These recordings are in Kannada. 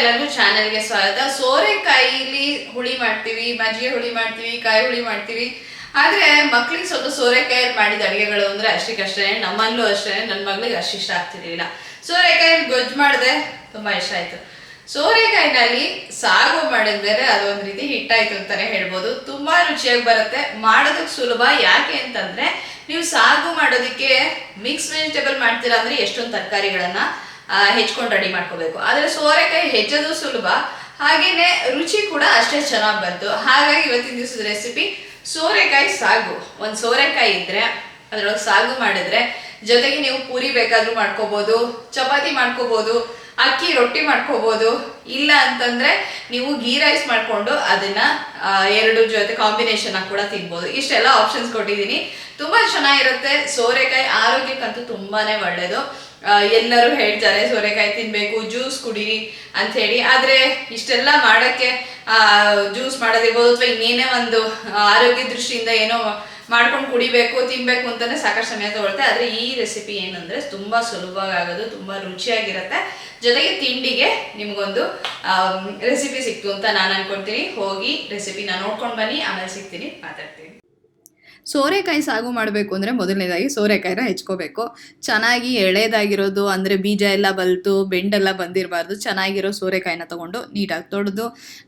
ಎಲ್ಲರಿಗೂ ಚಾನೆಲ್ಗೆ ಸ್ವಾಗತ. ಸೋರೆಕಾಯಿಲಿ ಹುಳಿ ಮಾಡ್ತೀವಿ, ಮಜ್ಜಿಗೆ ಹುಳಿ ಮಾಡ್ತೀವಿ, ಕಾಯಿ ಹುಳಿ ಮಾಡ್ತೀವಿ. ಆದ್ರೆ ಮಕ್ಳಿಗೆ ಸ್ವಲ್ಪ ಸೋರೆಕಾಯಲ್ಲಿ ಮಾಡಿದ ಅಡಿಗೆಗಳು ಅಂದ್ರೆ ಅಷ್ಟೇ. ನಮ್ಮಲ್ಲೂ ಅಷ್ಟೇ, ನನ್ನ ಮಗಳಿಗೆ ಅಷ್ಟು ಇಷ್ಟ ಆಗ್ತಿರ್ಲಿಲ್ಲ. ಸೋರೆಕಾಯಲ್ಲಿ ಗೊಜ್ಜು ಮಾಡಿದೆ, ತುಂಬಾ ಇಷ್ಟ ಆಯ್ತು. ಸೋರೆಕಾಯಿನಲ್ಲಿ ಸಾಗು ಮಾಡಿದ್ ಬೇರೆ ಅದೊಂದು ರೀತಿ ಹಿಟ್ಟಾಯ್ತು ಅಂತಾನೆ ಹೇಳ್ಬೋದು. ತುಂಬಾ ರುಚಿಯಾಗಿ ಬರುತ್ತೆ, ಮಾಡೋದಕ್ಕೆ ಸುಲಭ. ಯಾಕೆ ಅಂತಂದ್ರೆ ನೀವು ಸಾಗು ಮಾಡೋದಕ್ಕೆ ಮಿಕ್ಸ್ ವೆಜಿಟೇಬಲ್ ಮಾಡ್ತೀರಾ ಅಂದ್ರೆ ಎಷ್ಟೊಂದು ತರಕಾರಿಗಳನ್ನ ಹೆಚ್ಕೊಂಡು ರೆಡಿ ಮಾಡ್ಕೋಬೇಕು. ಆದ್ರೆ ಸೋರೆಕಾಯಿ ಹೆಚ್ಚೋದು ಸುಲಭ, ಹಾಗೇನೆ ರುಚಿ ಕೂಡ ಅಷ್ಟೇ ಚೆನ್ನಾಗಿ ಬಂತು. ಹಾಗಾಗಿ ಇವತ್ತಿನ ದಿವಸದ ರೆಸಿಪಿ ಸೋರೆಕಾಯಿ ಸಾಗು. ಒಂದು ಸೋರೆಕಾಯಿ ಇದ್ರೆ ಅದ್ರೊಳಗೆ ಸಾಗು ಮಾಡಿದ್ರೆ ಜೊತೆಗೆ ನೀವು ಪೂರಿ ಬೇಕಾದ್ರೂ ಮಾಡ್ಕೋಬಹುದು, ಚಪಾತಿ ಮಾಡ್ಕೋಬಹುದು, ಅಕ್ಕಿ ರೊಟ್ಟಿ ಮಾಡ್ಕೋಬಹುದು. ಇಲ್ಲ ಅಂತಂದ್ರೆ ನೀವು ಗೀ ರೈಸ್ ಮಾಡ್ಕೊಂಡು ಅದನ್ನ ಎರಡು ಜೊತೆ ಕಾಂಬಿನೇಷನ್ ಆಗಿ ಕೂಡ ತಿನ್ಬೋದು. ಇಷ್ಟೆಲ್ಲ ಆಪ್ಷನ್ಸ್ ಕೊಟ್ಟಿದ್ದೀನಿ, ತುಂಬಾ ಚೆನ್ನಾಗಿರುತ್ತೆ. ಸೋರೆಕಾಯಿ ಆರೋಗ್ಯಕ್ಕಂತೂ ತುಂಬಾನೇ ಒಳ್ಳೇದು. ಎಲ್ಲರೂ ಹೇಳ್ತಾರೆ ಸೋರೆಕಾಯಿ ತಿನ್ಬೇಕು, ಜ್ಯೂಸ್ ಕುಡೀರಿ ಅಂತ ಹೇಳಿ. ಆದ್ರೆ ಇಷ್ಟೆಲ್ಲ ಮಾಡಕ್ಕೆ ಜ್ಯೂಸ್ ಮಾಡೋದಿರ್ಬೋದು ಅಥವಾ ಇನ್ನೇನೇ ಒಂದು ಆರೋಗ್ಯ ದೃಷ್ಟಿಯಿಂದ ಏನೋ ಮಾಡ್ಕೊಂಡು ಕುಡಿಬೇಕು ತಿನ್ಬೇಕು ಅಂತಾನೆ ಸಾಕಷ್ಟು ಸಮಯ ತಗೊಳುತ್ತೆ. ಆದ್ರೆ ಈ ರೆಸಿಪಿ ಏನಂದ್ರೆ ತುಂಬಾ ಸುಲಭವಾಗಿ ಆಗೋದು, ತುಂಬಾ ರುಚಿಯಾಗಿರುತ್ತೆ. ಜೊತೆಗೆ ತಿಂಡಿಗೆ ನಿಮ್ಗೊಂದು ರೆಸಿಪಿ ಸಿಕ್ತು ಅಂತ ನಾನು ಅನ್ಕೊಳ್ತೀನಿ. ಹೋಗಿ ರೆಸಿಪಿನ ನೋಡ್ಕೊಂಡು ಬನ್ನಿ, ಆಮೇಲೆ ಸಿಗ್ತೀನಿ, ಮಾತಾಡ್ತೀನಿ. ಸೋರೆಕಾಯಿ ಸಾಗು ಮಾಡಬೇಕು ಅಂದರೆ ಮೊದಲನೇದಾಗಿ ಸೋರೆಕಾಯಿನ ಹೆಚ್ಕೋಬೇಕು. ಚೆನ್ನಾಗಿ ಎಳೆದಾಗಿರೋದು ಅಂದರೆ ಬೀಜ ಎಲ್ಲ ಬಲ್ತು ಬೆಂಡೆಲ್ಲ ಬಂದಿರಬಾರ್ದು. ಚೆನ್ನಾಗಿರೋ ಸೋರೆಕಾಯಿನ ತೊಗೊಂಡು ನೀಟಾಗಿ ತೊಳೆದು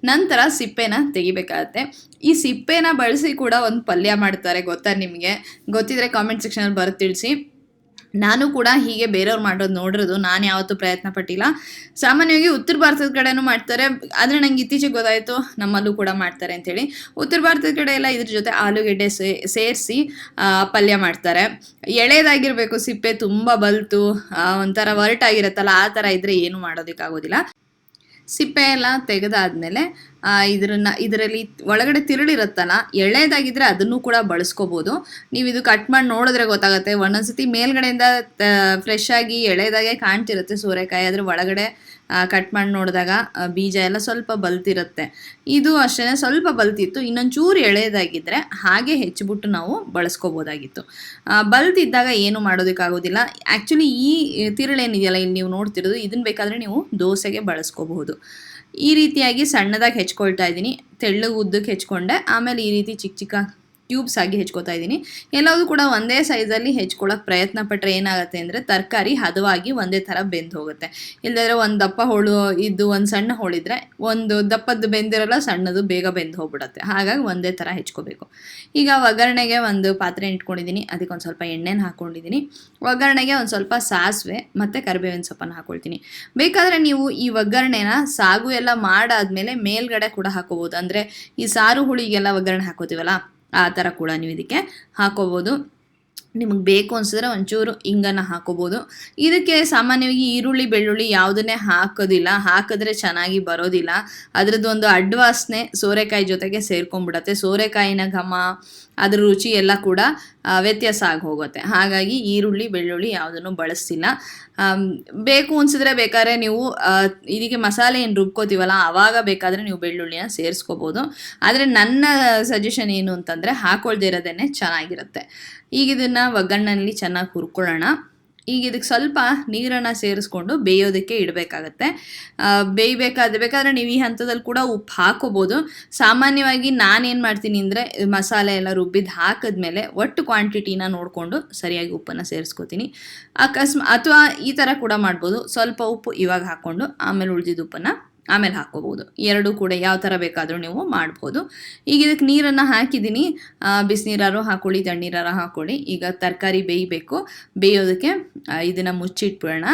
ನಂತರ ಸಿಪ್ಪೆನ ತೆಗಿಬೇಕಾಗತ್ತೆ. ಈ ಸಿಪ್ಪೆನ ಬಳಸಿ ಕೂಡ ಒಂದು ಪಲ್ಯ ಮಾಡ್ತಾರೆ, ಗೊತ್ತಾ ನಿಮಗೆ? ಗೊತ್ತಿದ್ರೆ ಕಾಮೆಂಟ್ ಸೆಕ್ಷನಲ್ಲಿ ಬರೆದು ತಿಳಿಸಿ. ನಾನು ಕೂಡ ಹೀಗೆ ಬೇರೆಯವ್ರು ಮಾಡೋದು ನೋಡಿರೋದು, ನಾನು ಯಾವತ್ತೂ ಪ್ರಯತ್ನ ಪಟ್ಟಿಲ್ಲ. ಸಾಮಾನ್ಯವಾಗಿ ಉತ್ತರ ಭಾರತದ ಕಡೆನೂ ಮಾಡ್ತಾರೆ, ಆದರೆ ನಂಗೆ ಇತ್ತೀಚೆಗೆ ಗೊತ್ತಾಯಿತು ನಮ್ಮಲ್ಲೂ ಕೂಡ ಮಾಡ್ತಾರೆ ಅಂಥೇಳಿ. ಉತ್ತರ ಭಾರತದ ಕಡೆ ಎಲ್ಲ ಇದ್ರ ಜೊತೆ ಆಲೂಗೆಡ್ಡೆ ಸೇರಿಸಿ ಪಲ್ಯ ಮಾಡ್ತಾರೆ. ಎಳೆದಾಗಿರಬೇಕು ಸಿಪ್ಪೆ, ತುಂಬ ಬಲ್ತು ಒಂಥರ ಒರಟಾಗಿರುತ್ತಲ್ಲ, ಆ ಥರ ಇದ್ದರೆ ಏನೂ ಮಾಡೋದಕ್ಕಾಗೋದಿಲ್ಲ. ಸಿಪ್ಪೆ ಎಲ್ಲ ತೆಗೆದಾದ್ಮೇಲೆ ಇದರಲ್ಲಿ ಒಳಗಡೆ ತಿರುಳಿರುತ್ತಲ್ಲ, ಎಳೆದಾಗಿದ್ರೆ ಅದನ್ನು ಕೂಡ ಬಳಸ್ಕೋಬೋದು. ನೀವು ಇದು ಕಟ್ ಮಾಡಿ ನೋಡಿದ್ರೆ ಗೊತ್ತಾಗುತ್ತೆ. ಒಂದೊಂದ್ಸತಿ ಮೇಲ್ಗಡೆಯಿಂದ ಫ್ರೆಶ್ ಆಗಿ ಎಳೆದಾಗೆ ಕಾಣ್ತಿರುತ್ತೆ ಸೋರೆಕಾಯಿ, ಆದರೆ ಒಳಗಡೆ ಕಟ್ ಮಾಡಿ ನೋಡಿದಾಗ ಬೀಜ ಎಲ್ಲ ಸ್ವಲ್ಪ ಬಲ್ತಿರುತ್ತೆ. ಇದು ಅಷ್ಟೇ, ಸ್ವಲ್ಪ ಬಲ್ತಿತ್ತು. ಇನ್ನೊಂಚೂರು ಎಳೆದಾಗಿದ್ದರೆ ಹಾಗೆ ಹೆಚ್ಚಿಬಿಟ್ಟು ನಾವು ಬಳಸ್ಕೋಬೋದಾಗಿತ್ತು. ಬಲ್ತಿದ್ದಾಗ ಏನು ಮಾಡೋದಕ್ಕಾಗೋದಿಲ್ಲ. ಆ್ಯಕ್ಚುಲಿ ಈ ತಿರುಳೇನಿದೆಯಲ್ಲ ಇಲ್ಲಿ ನೀವು ನೋಡ್ತಿರೋದು, ಇದನ್ನು ಬೇಕಾದರೆ ನೀವು ದೋಸೆಗೆ ಬಳಸ್ಕೋಬಹುದು. ಈ ರೀತಿಯಾಗಿ ಸಣ್ಣದಾಗಿ ಹೆಚ್ಕೊಳ್ತಾ ಇದ್ದೀನಿ, ತೆಳ್ಳಗೆ ಉದ್ದಕ್ಕೆ ಹೆಚ್ಕೊಂಡೆ. ಆಮೇಲೆ ಈ ರೀತಿ ಚಿಕ್ಕ ಚಿಕ್ಕ ಕ್ಯೂಬ್ಸ್ ಆಗಿ ಹೆಚ್ಕೊತಾ ಇದ್ದೀನಿ. ಎಲ್ಲವೂ ಕೂಡ ಒಂದೇ ಸೈಜಲ್ಲಿ ಹೆಚ್ಕೊಳ್ಳೋಕೆ ಪ್ರಯತ್ನ ಪಟ್ಟರೆ ಏನಾಗುತ್ತೆ ಅಂದರೆ ತರಕಾರಿ ಹದವಾಗಿ ಒಂದೇ ಥರ ಬೆಂದು ಹೋಗುತ್ತೆ. ಇಲ್ಲದ್ರೆ ಒಂದು ದಪ್ಪ ಹೋಳು ಇದ್ದು ಒಂದು ಸಣ್ಣ ಹೋಳಿದ್ರೆ ಒಂದು ದಪ್ಪದ್ದು ಬೆಂದಿರಲ್ಲ, ಸಣ್ಣದು ಬೇಗ ಬೆಂದು ಹೋಗ್ಬಿಡುತ್ತೆ. ಹಾಗಾಗಿ ಒಂದೇ ಥರ ಹೆಚ್ಕೋಬೇಕು. ಈಗ ಒಗ್ಗರಣೆಗೆ ಒಂದು ಪಾತ್ರೆ ಇಟ್ಕೊಂಡಿದ್ದೀನಿ, ಅದಕ್ಕೆ ಒಂದು ಸ್ವಲ್ಪ ಎಣ್ಣೆನ ಹಾಕ್ಕೊಂಡಿದ್ದೀನಿ. ಒಗ್ಗರಣೆಗೆ ಒಂದು ಸ್ವಲ್ಪ ಸಾಸಿವೆ ಮತ್ತು ಕರಿಬೇವಿನ ಸೊಪ್ಪನ್ನು ಹಾಕ್ಕೊಳ್ತೀನಿ. ಬೇಕಾದರೆ ನೀವು ಈ ಒಗ್ಗರಣೆನ ಸಾಗು ಎಲ್ಲ ಮಾಡಾದ್ಮೇಲೆ ಮೇಲ್ಗಡೆ ಕೂಡ ಹಾಕೋಬೋದು. ಅಂದರೆ ಈ ಸಾರು ಹುಳಿಗೆಲ್ಲ ಒಗ್ಗರಣೆ ಹಾಕೋತೀವಲ್ಲ, ಆ ಥರ ಕೂಡ ನೀವು ಇದಕ್ಕೆ ಹಾಕೋಬೋದು. ನಿಮಗೆ ಬೇಕು ಅನಿಸಿದ್ರೆ ಒಂಚೂರು ಹಿಂಗನ್ನು ಹಾಕೋಬೋದು. ಇದಕ್ಕೆ ಸಾಮಾನ್ಯವಾಗಿ ಈರುಳ್ಳಿ ಬೆಳ್ಳುಳ್ಳಿ ಯಾವುದನ್ನೇ ಹಾಕೋದಿಲ್ಲ, ಹಾಕಿದ್ರೆ ಚೆನ್ನಾಗಿ ಬರೋದಿಲ್ಲ. ಅದರದ್ದು ಒಂದು ಅಡ್ವಾಸನೆ ಸೋರೆಕಾಯಿ ಜೊತೆಗೆ ಸೇರ್ಕೊಂಡ್ಬಿಡತ್ತೆ. ಸೋರೆಕಾಯಿನ ಘಮ, ಅದ್ರ ರುಚಿ ಎಲ್ಲ ಕೂಡ ವ್ಯತ್ಯಾಸ ಆಗಿ ಹೋಗುತ್ತೆ. ಹಾಗಾಗಿ ಈರುಳ್ಳಿ ಬೆಳ್ಳುಳ್ಳಿ ಯಾವುದನ್ನು ಬಳಸ್ತಿಲ್ಲ. ಬೇಕು ಅನಿಸಿದ್ರೆ ಬೇಕಾದ್ರೆ ನೀವು ಇದಕ್ಕೆ ಮಸಾಲೆ ಏನು ರುಬ್ಕೋತೀವಲ್ಲ ಆವಾಗ ಬೇಕಾದರೆ ನೀವು ಬೆಳ್ಳುಳ್ಳಿನ ಸೇರಿಸ್ಕೋಬೋದು. ಆದರೆ ನನ್ನ ಸಜೆಷನ್ ಏನು ಅಂತಂದರೆ ಹಾಕೊಳ್ದೇ ಇರೋದೇ ಚೆನ್ನಾಗಿರುತ್ತೆ. ಈಗ ಇದನ್ನು ಒಗ್ಗರಣೆಯಲ್ಲಿ ಚೆನ್ನಾಗಿ ಹುರ್ಕೊಳ್ಳೋಣ. ಈಗ ಇದಕ್ಕೆ ಸ್ವಲ್ಪ ನೀರನ್ನು ಸೇರಿಸ್ಕೊಂಡು ಬೇಯೋದಕ್ಕೆ ಇಡಬೇಕಾಗತ್ತೆ. ಬೇಕಾದರೆ ನೀವು ಈ ಹಂತದಲ್ಲಿ ಕೂಡ ಉಪ್ಪು ಹಾಕೋಬೋದು. ಸಾಮಾನ್ಯವಾಗಿ ನಾನೇನು ಮಾಡ್ತೀನಿ ಅಂದರೆ ಮಸಾಲೆ ಎಲ್ಲ ರುಬ್ಬಿದ್ದು ಹಾಕಿದ್ಮೇಲೆ ಒಟ್ಟು ಕ್ವಾಂಟಿಟಿನ ನೋಡಿಕೊಂಡು ಸರಿಯಾಗಿ ಉಪ್ಪನ್ನು ಸೇರಿಸ್ಕೋತೀನಿ. ಅಥವಾ ಈ ಥರ ಕೂಡ ಮಾಡ್ಬೋದು. ಸ್ವಲ್ಪ ಉಪ್ಪು ಇವಾಗ ಹಾಕ್ಕೊಂಡು ಆಮೇಲೆ ಉಳಿದಿದ್ದ ಉಪ್ಪನ್ನು ಆಮೇಲೆ ಹಾಕ್ಕೋಬೋದು. ಎರಡೂ ಕೂಡ ಯಾವ ಥರ ಬೇಕಾದರೂ ನೀವು ಮಾಡ್ಬೋದು. ಈಗ ಇದಕ್ಕೆ ನೀರನ್ನು ಹಾಕಿದ್ದೀನಿ. ಬಿಸಿನೀರಾರು ಹಾಕ್ಕೊಳ್ಳಿ, ತಣ್ಣೀರಾರು ಹಾಕ್ಕೊಳ್ಳಿ. ಈಗ ತರಕಾರಿ ಬೇಯೋದಕ್ಕೆ ಇದನ್ನು ಮುಚ್ಚಿಟ್ಬಿಡೋಣ.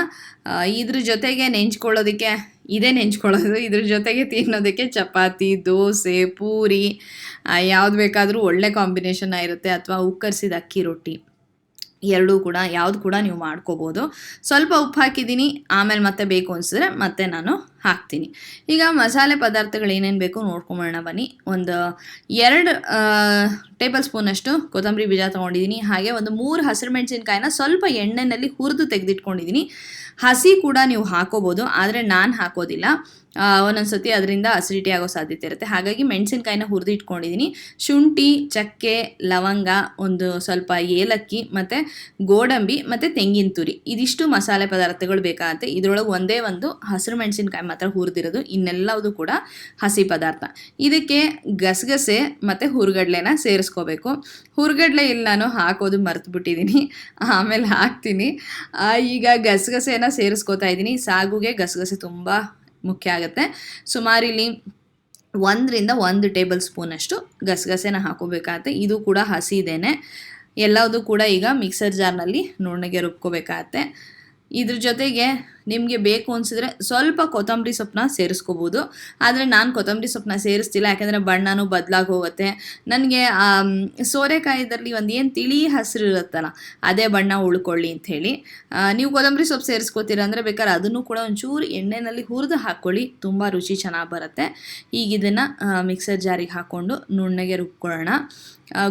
ಇದ್ರ ಜೊತೆಗೆ ನೆಂಚ್ಕೊಳ್ಳೋದಕ್ಕೆ ಇದೇ ನೆಂಚ್ಕೊಳ್ಳೋದು, ಇದ್ರ ಜೊತೆಗೆ ತಿನ್ನೋದಕ್ಕೆ ಚಪಾತಿ, ದೋಸೆ, ಪೂರಿ ಯಾವ್ದು ಬೇಕಾದರೂ ಒಳ್ಳೆ ಕಾಂಬಿನೇಷನ್ ಇರುತ್ತೆ. ಅಥವಾ ಉಕ್ಕರಿಸಿದ ಅಕ್ಕಿ ರೊಟ್ಟಿ, ಎರಡೂ ಕೂಡ ಯಾವುದು ಕೂಡ ನೀವು ಮಾಡ್ಕೋಬೋದು. ಸ್ವಲ್ಪ ಉಪ್ಪು ಹಾಕಿದ್ದೀನಿ, ಆಮೇಲೆ ಮತ್ತೆ ಬೇಕು ಅನಿಸಿದ್ರೆ ಮತ್ತೆ ನಾನು ಹಾಕ್ತೀನಿ. ಈಗ ಮಸಾಲೆ ಪದಾರ್ಥಗಳು ಏನೇನು ಬೇಕು ನೋಡ್ಕೊಂಬರೋಣ ಬನ್ನಿ. ಒಂದು 2 ಟೇಬಲ್ ಸ್ಪೂನಷ್ಟು ಕೊತ್ತಂಬರಿ ಬೀಜ ತೊಗೊಂಡಿದ್ದೀನಿ. ಹಾಗೆ ಒಂದು 3 ಹಸಿರು ಮೆಣಸಿನ್ಕಾಯಿನ ಸ್ವಲ್ಪ ಎಣ್ಣೆಯಲ್ಲಿ ಹುರಿದು ತೆಗೆದಿಟ್ಕೊಂಡಿದ್ದೀನಿ. ಹಸಿ ಕೂಡ ನೀವು ಹಾಕೋಬೋದು, ಆದರೆ ನಾನು ಹಾಕೋದಿಲ್ಲ. ಒಂದೊಂದು ಸತಿ ಅದರಿಂದ ಅಸಿಡಿಟಿ ಆಗೋ ಸಾಧ್ಯತೆ ಇರುತ್ತೆ. ಹಾಗಾಗಿ ಮೆಣಸಿನ್ಕಾಯಿನ ಹುರಿದು ಇಟ್ಕೊಂಡಿದ್ದೀನಿ. ಶುಂಠಿ, ಚಕ್ಕೆ, ಲವಂಗ, ಒಂದು ಸ್ವಲ್ಪ ಏಲಕ್ಕಿ ಮತ್ತು ಗೋಡಂಬಿ ಮತ್ತು ತೆಂಗಿನ ತುರಿ, ಇದಿಷ್ಟು ಮಸಾಲೆ ಪದಾರ್ಥಗಳು ಬೇಕಾಗುತ್ತೆ. ಇದರೊಳಗೆ ಒಂದೇ ಒಂದು ಹಸಿರು ಮೆಣಸಿನ್ಕಾಯಿ ಮಾತ್ರ ಹುರಿದಿರೋದು, ಇನ್ನೆಲ್ಲವುದು ಕೂಡ ಹಸಿ ಪದಾರ್ಥ. ಇದಕ್ಕೆ ಗಸಗಸೆ ಮತ್ತು ಹುರ್ಗಡ್ಲೆನ ಸೇರಿಸ್ಕೋಬೇಕು. ಹುರ್ಗಡ್ಲೆ ಇಲ್ಲಿ ನಾನು ಹಾಕೋದು ಮರ್ತುಬಿಟ್ಟಿದ್ದೀನಿ, ಆಮೇಲೆ ಹಾಕ್ತೀನಿ. ಈಗ ಗಸಗಸೆನ ಸೇರಿಸ್ಕೋತಾ ಇದ್ದೀನಿ. ಸಾಗುಗೆ ಗಸಗಸೆ ತುಂಬ ಮುಖ್ಯ ಆಗುತ್ತೆ. ಸುಮಾರು ಇಲ್ಲಿ 1 ರಿಂದ 1 ಟೇಬಲ್ ಸ್ಪೂನಷ್ಟು ಗಸಗಸೆನ ಹಾಕೋಬೇಕಾಗತ್ತೆ. ಇದು ಕೂಡ ಹಸಿದೇನೆ. ಎಲ್ಲದೂ ಕೂಡ ಈಗ ಮಿಕ್ಸರ್ ಜಾರ್ನಲ್ಲಿ ನುಣ್ಣಗೆ ರುಬ್ಕೋಬೇಕಾಗತ್ತೆ. ಇದ್ರ ಜೊತೆಗೆ ನಿಮಗೆ ಬೇಕು ಅನಿಸಿದ್ರೆ ಸ್ವಲ್ಪ ಕೊತ್ತಂಬರಿ ಸೊಪ್ಪನ್ನ ಸೇರಿಸ್ಕೋಬೋದು. ಆದರೆ ನಾನು ಕೊತ್ತಂಬರಿ ಸೊಪ್ಪನ್ನ ಸೇರಿಸ್ತಿಲ್ಲ, ಯಾಕೆಂದರೆ ಬಣ್ಣನೂ ಬದಲಾಗಿ ಹೋಗುತ್ತೆ. ನನಗೆ ಸೋರೆಕಾಯಿದಲ್ಲಿ ಒಂದು ಏನು ತಿಳಿ ಹಸಿರು ಇರುತ್ತಲ್ಲ ಅದೇ ಬಣ್ಣ ಉಳ್ಕೊಳ್ಳಿ ಅಂಥೇಳಿ. ನೀವು ಕೊತ್ತಂಬರಿ ಸೊಪ್ಪು ಸೇರಿಸ್ಕೋತೀರ ಅಂದರೆ ಬೇಕಾದ್ರೆ ಅದನ್ನು ಕೂಡ ಒಂಚೂರು ಎಣ್ಣೆಯಲ್ಲಿ ಹುರಿದು ಹಾಕ್ಕೊಳ್ಳಿ, ತುಂಬ ರುಚಿ ಚೆನ್ನಾಗಿ ಬರುತ್ತೆ. ಈಗ ಇದನ್ನು ಮಿಕ್ಸರ್ ಜಾರಿಗೆ ಹಾಕ್ಕೊಂಡು ನುಣ್ಣಗೆ ರುಬ್ಕೊಳ್ಳೋಣ.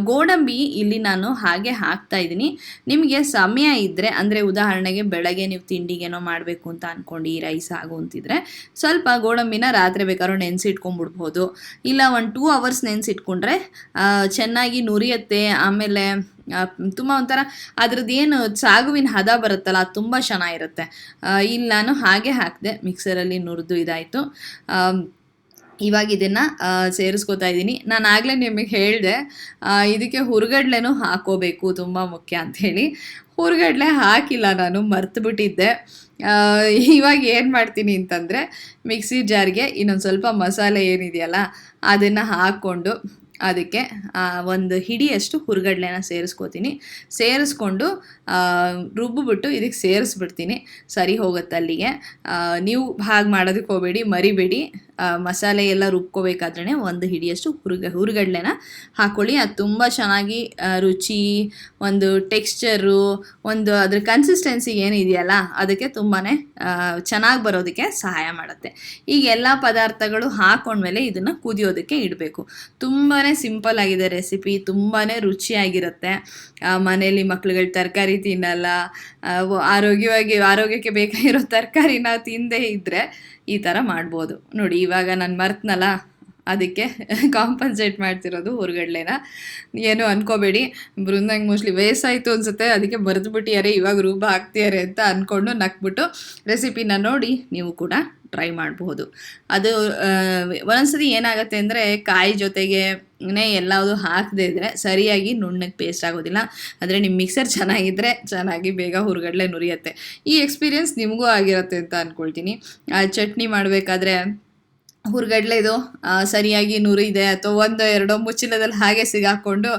ಗೋಡಂಬಿ ಇಲ್ಲಿ ನಾನು ಹಾಗೆ ಹಾಕ್ತಾ ಇದ್ದೀನಿ. ನಿಮಗೆ ಸಮಯ ಇದ್ದರೆ, ಅಂದರೆ ಉದಾಹರಣೆಗೆ ಬೆಳಗ್ಗೆ ನೀವು ತಿಂಡಿಗೇನೋ ಮಾಡಬೇಕು ಅಂತ ಅಂದ್ಕೊಂಡು ಈ ರೈಸ್ ಆಗು ಅಂತಿದ್ರೆ ಸ್ವಲ್ಪ ಗೋಡಂಬಿನ ರಾತ್ರಿ ಬೇಕಾದ್ರೂ ನೆನೆಸಿಟ್ಕೊಂಡ್ಬಿಡ್ಬೋದು. ಇಲ್ಲ 1-2 ಅವರ್ಸ್ ನೆನೆಸಿಟ್ಕೊಂಡ್ರೆ ಚೆನ್ನಾಗಿ ನುರಿಯುತ್ತೆ. ಆಮೇಲೆ ತುಂಬ ಒಂಥರ ಅದ್ರದ್ದು ಏನು ಸಾಗುವಿನ ಹದ ಬರುತ್ತಲ್ಲ ಅದು ತುಂಬ ಚೆನ್ನಾಗಿರುತ್ತೆ. ಇಲ್ಲಿ ನಾನು ಹಾಗೆ ಹಾಕಿದೆ, ಮಿಕ್ಸರಲ್ಲಿ ನುರಿದು ಇದಾಯಿತು. ಇವಾಗ ಇದನ್ನು ಸೇರಿಸ್ಕೋತಾ ಇದ್ದೀನಿ. ನಾನು ಆಗಲೇ ನಿಮಗೆ ಹೇಳಿದೆ ಇದಕ್ಕೆ ಹುರ್ಗಡ್ಲೆನೂ ಹಾಕೋಬೇಕು, ತುಂಬ ಮುಖ್ಯ ಅಂಥೇಳಿ. ಹುರ್ಗಡ್ಲೆ ಹಾಕಿಲ್ಲ, ನಾನು ಮರ್ತುಬಿಟ್ಟಿದ್ದೆ. ಇವಾಗ ಏನು ಮಾಡ್ತೀನಿ ಅಂತಂದರೆ ಮಿಕ್ಸಿ ಜಾರ್ಗೆ ಇನ್ನೊಂದು ಸ್ವಲ್ಪ ಮಸಾಲೆ ಏನಿದೆಯಲ್ಲ ಅದನ್ನು ಹಾಕ್ಕೊಂಡು ಅದಕ್ಕೆ 1 ಹಿಡಿಯಷ್ಟು ಹುರ್ಗಡ್ಲೆನ ಸೇರಿಸ್ಕೋತೀನಿ. ಸೇರಿಸ್ಕೊಂಡು ರುಬ್ಬಿಬಿಟ್ಟು ಇದಕ್ಕೆ ಸೇರಿಸ್ಬಿಡ್ತೀನಿ, ಸರಿ ಹೋಗುತ್ತೆ ಅಲ್ಲಿಗೆ. ನೀವು ಹಾಗೆ ಮಾಡೋದಕ್ಕೆ ಹೋಗಬೇಡಿ, ಮರಿಬೇಡಿ. ಮಸಾಲೆ ಎಲ್ಲ ರುಬ್ಕೋಬೇಕಾದ್ರೆ 1 ಹಿಡಿಯಷ್ಟು ಹುರ್ಗಡ್ಲೆನ ಹಾಕ್ಕೊಳ್ಳಿ. ಅದು ತುಂಬ ಚೆನ್ನಾಗಿ ರುಚಿ, ಒಂದು ಟೆಕ್ಸ್ಚರು, ಒಂದು ಅದ್ರ ಕನ್ಸಿಸ್ಟೆನ್ಸಿ ಏನಿದೆಯಲ್ಲ ಅದಕ್ಕೆ ತುಂಬಾ ಚೆನ್ನಾಗಿ ಬರೋದಕ್ಕೆ ಸಹಾಯ ಮಾಡುತ್ತೆ. ಈಗ ಎಲ್ಲ ಪದಾರ್ಥಗಳು ಹಾಕೊಂಡ್ಮೇಲೆ ಇದನ್ನು ಕುದಿಯೋದಕ್ಕೆ ಇಡಬೇಕು. ತುಂಬಾ ಸಿಂಪಲ್ ಆಗಿದೆ ರೆಸಿಪಿ, ತುಂಬಾ ರುಚಿಯಾಗಿರುತ್ತೆ. ಮನೇಲಿ ಮಕ್ಳುಗಳು ತರಕಾರಿ ತಿನ್ನಲ್ಲ, ಆರೋಗ್ಯಕ್ಕೆ ಬೇಕಾಗಿರೋ ತರಕಾರಿನ ತಿಂದೇ ಇದ್ದರೆ ಈ ಥರ ಮಾಡ್ಬೋದು. ನೋಡಿ ಇವಾಗ ನಾನು ಮರ್ತನಲ್ಲ, ಅದಕ್ಕೆ ಕಾಂಪನ್ಸೇಟ್ ಮಾಡ್ತಿರೋದು ಹುರ್ಗಡ್ಲೆನ. ಏನು ಅನ್ಕೋಬೇಡಿ, ಬೃಂದಂಗೆ ಮೋಸ್ಟ್ಲಿ ವಯಸ್ಸಾಯಿತು ಅನಿಸುತ್ತೆ, ಅದಕ್ಕೆ ಬರೆದುಬಿಟ್ಟಿದ್ದಾರೆ, ಇವಾಗ ರುಬ್ಬ ಹಾಕ್ತಿದ್ದಾರೆ ಅಂತ ಅಂದ್ಕೊಂಡು ನಕ್ಬಿಟ್ಟು ರೆಸಿಪಿನ ನೋಡಿ ನೀವು ಕೂಡ ಟ್ರೈ ಮಾಡಬಹುದು. ಅದು ಒಂದೊಂದ್ಸತಿ ಏನಾಗುತ್ತೆ ಅಂದರೆ ಕಾಯಿ ಜೊತೆಗೆ ಎಲ್ಲವುದು ಹಾಕದೇ ಇದ್ದರೆ ಸರಿಯಾಗಿ ನುಣ್ಣಗೆ ಪೇಸ್ಟ್ ಆಗೋದಿಲ್ಲ. ಆದರೆ ನಿಮ್ಮ ಮಿಕ್ಸರ್ ಚೆನ್ನಾಗಿದ್ದರೆ ಚೆನ್ನಾಗಿ ಬೇಗ ಹುರ್ಗಡ್ಲೆ ನುರಿಯುತ್ತೆ. ಈ ಎಕ್ಸ್ಪೀರಿಯೆನ್ಸ್ ನಿಮಗೂ ಆಗಿರುತ್ತೆ ಅಂತ ಅಂದ್ಕೊಳ್ತೀನಿ. ಚಟ್ನಿ ಮಾಡಬೇಕಾದ್ರೆ ಹುರ್ಗಡ್ಲೆದು ಸರಿಯಾಗಿ ನುರಿದೆ ಅಥವಾ 1-2 ಮುಚ್ಚಿಲದಲ್ಲಿ ಹಾಗೆ ಸಿಗಾಕೊಂಡು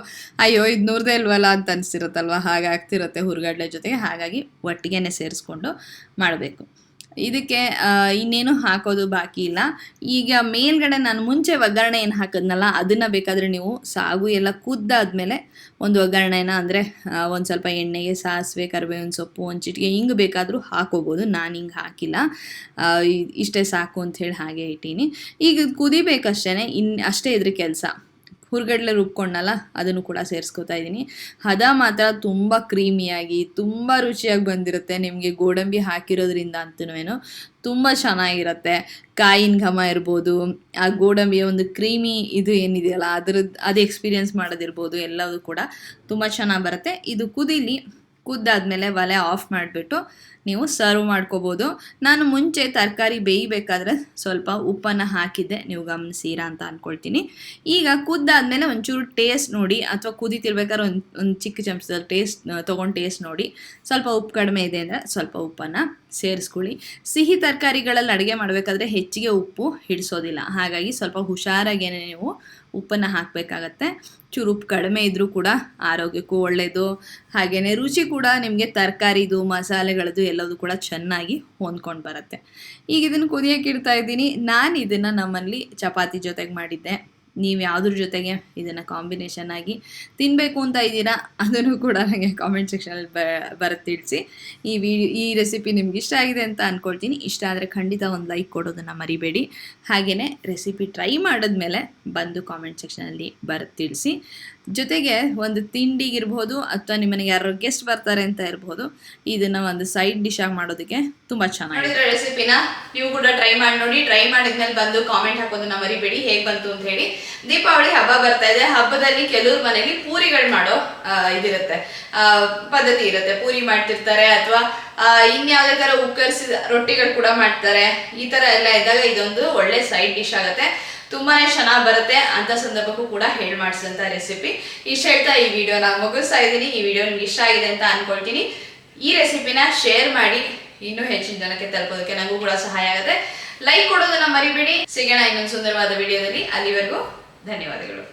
ಅಯ್ಯೋ ಇದು ನುರಿದೇ ಇಲ್ವಲ್ಲ ಅಂತ ಅನಿಸಿರುತ್ತಲ್ವ, ಹಾಗೆ ಆಗ್ತಿರುತ್ತೆ ಹುರ್ಗಡ್ಲೆ ಜೊತೆಗೆ. ಹಾಗಾಗಿ ಒಟ್ಟಿಗೆ ಸೇರಿಸ್ಕೊಂಡು ಮಾಡಬೇಕು. ಇದಕ್ಕೆ ಇನ್ನೇನು ಹಾಕೋದು ಬಾಕಿ ಇಲ್ಲ. ಈಗ ಮೇಲ್ಗಡೆ ನಾನು ಮುಂಚೆ ಒಗ್ಗರಣೆ ಏನು ಹಾಕಿದ್ನಲ್ಲ ಅದನ್ನು ಬೇಕಾದರೆ ನೀವು ಸಾಗು ಎಲ್ಲ ಕುದ್ದಾದ್ಮೇಲೆ ಒಂದು ಒಗ್ಗರಣೆನ, ಅಂದರೆ ಒಂದು ಸ್ವಲ್ಪ ಎಣ್ಣೆಗೆ ಸಾಸಿವೆ, ಕರಿಬೇವಿನ ಸೊಪ್ಪು, ಒಂದು ಚಿಟಿಕೆ ಹಿಂಗೆ ಬೇಕಾದರೂ ಹಾಕೋಬೋದು. ನಾನು ಹಿಂಗೆ ಹಾಕಿಲ್ಲ, ಇಷ್ಟೇ ಸಾಕು ಅಂಥೇಳಿ ಹಾಗೆ ಇಟ್ಟೀನಿ. ಈಗ ಕುದಿಬೇಕಷ್ಟೇ, ಅಷ್ಟೇ ಇದ್ರ ಕೆಲಸ. ಹುರ್ಗಡ್ಲೆ ರುಬ್ಕೊಂಡಲ್ಲ ಅದನ್ನು ಕೂಡ ಸೇರಿಸ್ಕೊತಾ ಇದ್ದೀನಿ. ಹದ ಮಾತ್ರ ತುಂಬ ಕ್ರೀಮಿಯಾಗಿ ತುಂಬ ರುಚಿಯಾಗಿ ಬಂದಿರುತ್ತೆ. ನಿಮಗೆ ಗೋಡಂಬಿ ಹಾಕಿರೋದ್ರಿಂದ ಅಂತನೂ ತುಂಬ ಚೆನ್ನಾಗಿರುತ್ತೆ. ಕಾಯಿನ ಘಮ ಇರ್ಬೋದು, ಆ ಗೋಡಂಬಿಯ ಒಂದು ಕ್ರೀಮಿ ಇದು ಏನಿದೆಯಲ್ಲ ಅದು ಎಕ್ಸ್ಪೀರಿಯೆನ್ಸ್ ಮಾಡೋದಿರ್ಬೋದು, ಎಲ್ಲವೂ ಕೂಡ ತುಂಬ ಚೆನ್ನಾಗಿ ಬರುತ್ತೆ. ಇದು ಕುದ್ದಾದ್ಮೇಲೆ ಒಲೆ ಆಫ್ ಮಾಡಿಬಿಟ್ಟು ನೀವು ಸರ್ವ್ ಮಾಡ್ಕೋಬೋದು. ನಾನು ಮುಂಚೆ ತರಕಾರಿ ಬೇಯಬೇಕಾದ್ರೆ ಸ್ವಲ್ಪ ಉಪ್ಪನ್ನು ಹಾಕಿದ್ದೆ, ನೀವು ಗಮನಿಸಿರಾ ಅಂತ ಅಂದ್ಕೊಳ್ತೀನಿ. ಈಗ ಕುದ್ದಾದ್ಮೇಲೆ ಒಂಚೂರು ಟೇಸ್ಟ್ ನೋಡಿ, ಅಥವಾ ಕುದಿತಿರ್ಬೇಕಾದ್ರೆ ಒಂದು ಚಿಕ್ಕ ಚಮಚದಲ್ಲಿ ತೊಗೊಂಡು ಟೇಸ್ಟ್ ನೋಡಿ. ಸ್ವಲ್ಪ ಉಪ್ಪು ಕಡಿಮೆ ಇದೆ ಅಂದರೆ ಸ್ವಲ್ಪ ಉಪ್ಪನ್ನು ಸೇರಿಸ್ಕೊಳ್ಳಿ. ಸಿಹಿ ತರಕಾರಿಗಳಲ್ಲಿ ಅಡುಗೆ ಮಾಡಬೇಕಾದ್ರೆ ಹೆಚ್ಚಿಗೆ ಉಪ್ಪು ಹಿಡಿಸೋದಿಲ್ಲ, ಹಾಗಾಗಿ ಸ್ವಲ್ಪ ಹುಷಾರಾಗೇನೆ ನೀವು ಉಪ್ಪನ್ನು ಹಾಕಬೇಕಾಗತ್ತೆ. ಚೂರು ಉಪ್ಪು ಕಡಿಮೆ ಇದ್ದರೂ ಕೂಡ ಆರೋಗ್ಯಕ್ಕೂ ಒಳ್ಳೆಯದು. ಹಾಗೆಯೇ ರುಚಿ ಕೂಡ ನಿಮಗೆ ತರಕಾರಿದು, ಮಸಾಲೆಗಳದ್ದು ಎಲ್ಲದೂ ಕೂಡ ಚೆನ್ನಾಗಿ ಹೊಂದ್ಕೊಂಡು ಬರುತ್ತೆ. ಈಗ ಇದನ್ನು ಕುದಿಯೋಕೆ ಇಡ್ತಾ ಇದ್ದೀನಿ. ನಾನು ಇದನ್ನು ನಮ್ಮಲ್ಲಿ ಚಪಾತಿ ಜೊತೆಗೆ ಮಾಡಿದ್ದೆ. ನೀವು ಯಾವುದ್ರ ಜೊತೆಗೆ ಇದನ್ನು ಕಾಂಬಿನೇಷನ್ ಆಗಿ ತಿನ್ನಬೇಕು ಅಂತ ಇದ್ದೀರಾ ಅದನ್ನು ಕೂಡ ನನಗೆ ಕಾಮೆಂಟ್ ಸೆಕ್ಷನಲ್ಲಿ ಬರೆದು ತಿಳಿಸಿ. ಈ ರೆಸಿಪಿ ನಿಮ್ಗೆ ಇಷ್ಟ ಆಗಿದೆ ಅಂತ ಅಂದ್ಕೊಳ್ತೀನಿ. ಇಷ್ಟ ಆದರೆ ಖಂಡಿತ ಒಂದು ಲೈಕ್ ಕೊಡೋದನ್ನು ಮರಿಬೇಡಿ. ಹಾಗೆಯೇ ರೆಸಿಪಿ ಟ್ರೈ ಮಾಡಿದ್ಮೇಲೆ ಬಂದು ಕಾಮೆಂಟ್ ಸೆಕ್ಷನಲ್ಲಿ ಬರೆದು ತಿಳಿಸಿ. ಜೊತೆಗೆ ಒಂದು ತಿಂಡಿಗಿರ್ಬೋದು ಅಥವಾ ನಿಮ್ಮನೆಗೆ ಯಾರೋ ಗೆಸ್ಟ್ ಬರ್ತಾರೆ ಅಂತ ಇರ್ಬೋದು, ಇದನ್ನು ಒಂದು ಸೈಡ್ ಡಿಶ್ ಆಗಿ ಮಾಡೋದಕ್ಕೆ ತುಂಬ ಚೆನ್ನಾಗಿದೆ. ರೆಸಿಪಿನ ನೀವು ಕೂಡ ಟ್ರೈ ಮಾಡಿ ನೋಡಿ. ಟ್ರೈ ಮಾಡಿದ್ಮೇಲೆ ಬಂದು ಕಾಮೆಂಟ್ ಹಾಕೋದನ್ನ ಮರಿಬೇಡಿ ಹೇಗೆ ಬಂತು ಅಂತ ಹೇಳಿ. ದೀಪಾವಳಿ ಹಬ್ಬ ಬರ್ತಾ ಇದೆ. ಹಬ್ಬದಲ್ಲಿ ಕೆಲವ್ರ ಮನೆಯಲ್ಲಿ ಪೂರಿಗಳು ಮಾಡೋ ಇದಿರುತ್ತೆ, ಪದ್ಧತಿ ಇರುತ್ತೆ. ಪೂರಿ ಮಾಡ್ತಿರ್ತಾರೆ ಅಥವಾ ಇನ್ಯಾವುದೇ ತರ ಉಕ್ಕರಿಸಿದ ರೊಟ್ಟಿಗಳು ಕೂಡ ಮಾಡ್ತಾರೆ. ಈ ತರ ಎಲ್ಲ ಇದ್ದಾಗ ಇದೊಂದು ಒಳ್ಳೆ ಸೈಡ್ ಡಿಶ್ ಆಗುತ್ತೆ, ತುಂಬಾನೇ ಚೆನ್ನಾಗಿ ಬರುತ್ತೆ. ಅಂತ ಸಂದರ್ಭಕ್ಕೂ ಕೂಡ ಹೇಳಿ ಮಾಡಿಸಿದಂತ ರೆಸಿಪಿ. ಇಷ್ಟ ಹೇಳ್ತಾ ಈ ವಿಡಿಯೋನ ಮುಗಿಸ್ತಾ ಇದ್ದೀನಿ. ಈ ವಿಡಿಯೋ ನಿಮ್ಗೆ ಇಷ್ಟ ಆಗಿದೆ ಅಂತ ಅನ್ಕೊಳ್ತೀನಿ. ಈ ರೆಸಿಪಿನ ಶೇರ್ ಮಾಡಿ ಇನ್ನೂ ಹೆಚ್ಚಿನ ಜನಕ್ಕೆ ತಲುಪೋದಕ್ಕೆ ನನಗೂ ಕೂಡ ಸಹಾಯ ಆಗುತ್ತೆ. ಲೈಕ್ ಕೊಡೋದನ್ನ ಮರಿಬೇಡಿ. ಸಿಗೋಣ ಇನ್ನೊಂದು ಸುಂದರವಾದ ವಿಡಿಯೋದಲ್ಲಿ. ಅಲ್ಲಿವರೆಗೂ ಧನ್ಯವಾದಗಳು.